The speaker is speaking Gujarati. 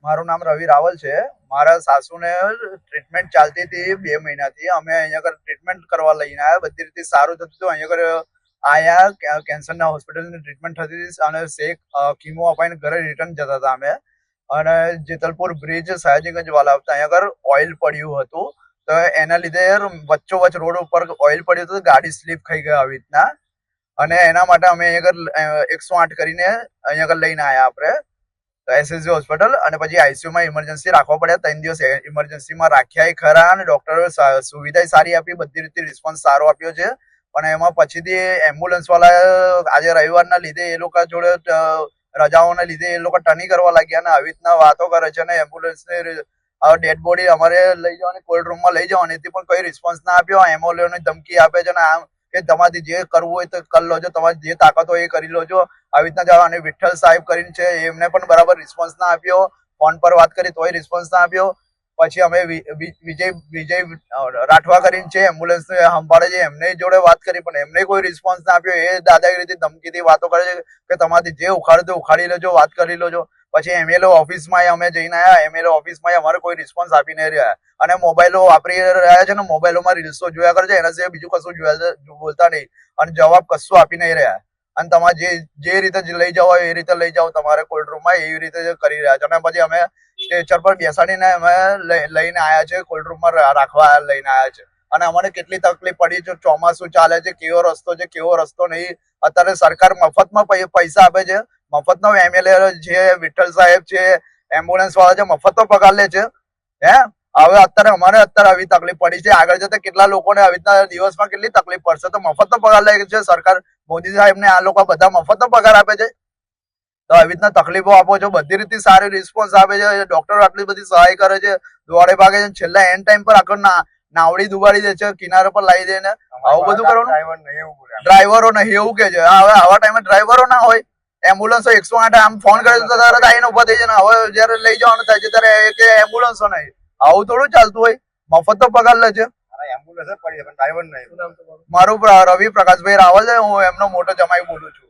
મારું નામ રવિ રાવલ છે. મારા સાસુને ટ્રીટમેન્ટ ચાલતી હતી 2 મહિનાથી. અમે અહીંયા આગળ ટ્રીટમેન્ટ કરવા લઈને આવ્યા. બધી રીતે સારું થતું હતું. અહીંયા આગળ આયા કેન્સરના હોસ્પિટલની ટ્રીટમેન્ટ થતી હતી અને શેક કીમો અપાઈને ઘરે રિટર્ન જતા હતા અમે. અને જેતલપુર બ્રિજ સયાજીગંજ વાળા આવતા અહીંયા આગળ ઓઇલ પડ્યું હતું. તો એના લીધે વચ્ચોવચ્ચ રોડ ઉપર ઓઇલ પડ્યું હતું. ગાડી સ્લીપ ખાઈ ગઈ આવી રીતના. અને એના માટે અમે અહીંયા આગળ 108 કરીને અહીંયા આગળ લઈને આવ્યા આપણે એસએસજી હોસ્પિટલ. અને પછી આઈસીયુમાં ઇમરજન્સી રાખવા પડ્યા. 3 દિવસ ઇમરજન્સીમાં રાખ્યા ખરા અને ડોક્ટરોએ સુવિધા સારી આપી, બધી રીતે રિસ્પોન્સ સારો આપ્યો છે. પણ એમાં પછીથી એમ્બ્યુલન્સ વાળા આજે રવિવારના લીધે એ લોકો જોડે રજાઓના લીધે એ લોકો ટર્ની કરવા લાગ્યા અને આવી રીતના વાતો કરે છે. અને એમ્બ્યુલન્સને ડેડ બોડી અમારે લઈ જવાની કોલ્ડ રૂમમાં લઈ જવાની એથી પણ કોઈ રિસ્પોન્સ ના આપ્યો. એમ્બ્યુલન્સની ધમકી આપે છે અને આમ કે તમારી જે કરવું હોય તો કરી લોજો, તમારી જે તાકાત હોય એ કરી લોજો, આવી રીતના જવા. અને વિઠ્ઠલ સાહેબ કરીને છે એમને પણ બરાબર રિસ્પોન્સ ના આપ્યો. ફોન પર વાત કરી તોય રિસ્પોન્સ ના આપ્યો. પછી અમે વિજય રાઠવા કરીને છે એમ્બ્યુલન્સ સંભાળે છે એમને જોડે વાત કરી પણ એમને કોઈ રિસ્પોન્સ ના આપ્યો. એ દાદાગીરીથી ધમકીથી વાતો કરે છે કે તમારી જે ઉખાડે તો ઉખાડી લેજો, વાત કરી લેજો. પછી એમએલએ ઓફિસમાં અમે જઈને આવ્યા. એમએલએ ઓફિસમાં અમારે કોઈ રિસ્પોન્સ આપી નહીં રહ્યા અને મોબાઈલો વાપરી રહ્યા છે ને મોબાઈલોમાં રીલ્સો જોયા કરે છે. એના સિવાય બીજું કશું બોલતા નહીં અને જવાબ કશું આપી નહીં રહ્યા. અને તમારે જે રીતે લઈ જાવ એ રીતે લઈ જાઓ તમારે કોલ્ડ રૂમમાં એવી રીતે કરી રહ્યા છે. અને પછી અમે સ્ટ્રેચર પર બેસાડીને અમે લઈને આવ્યા છે, કોલ્ડ રૂમમાં રાખવા લઈને આવ્યા છે. અને અમને કેટલી તકલીફ પડી છે. ચોમાસું ચાલે છે, કેવો રસ્તો છે કેવો રસ્તો નહીં. અત્યારે સરકાર મફતમાં પૈસા આપે છે. મફતનો એમએલએ છે, વિઠ્ઠલ સાહેબ છે, એમ્બ્યુલન્સ વાળા છે, મફતનો પગાર લે છે. હવે અત્યારે અમારે આવી તકલીફ પડી છે. આગળ જતા કેટલા લોકોને આવી રીતના દિવસમાં કેટલી તકલીફ પડશે. તો મફતનો પગાર લે છે સરકાર. મોદી સાહેબ ને આ લોકો બધા મફતનો પગાર આપે છે. તો આવી રીતના તકલીફો આપો છો. બધી રીતે સારી રિસ્પોન્સ આપે છે. ડોક્ટરો આટલી બધી સહાય કરે છે, દોડે ભાગે છે. છેલ્લા એન્ડ ટાઈમ પર આખો નાવડી દુબાડી દે છે, કિનારે પર લાવી દે ને આવું બધું કરવાનું. ડ્રાઈવરો નહીં એવું કે છે. હવે આવા ટાઈમે ડ્રાઈવરો ના હોય. એમ્બ્યુલન્સો 108 આમ ફોન કરે તો તરત આવીને ઉભા થઈ જાય ને. હવે જયારે લઈ જવાનું થાય છે ત્યારે કે એમ્બ્યુલન્સો નહીં. આવું થોડું ચાલતું હોય. મફત તો પગાર લે છે. મારું રવિ પ્રકાશભાઈ રાવલ છે. હું એમનો મોટો જમાઈ બોલું છું.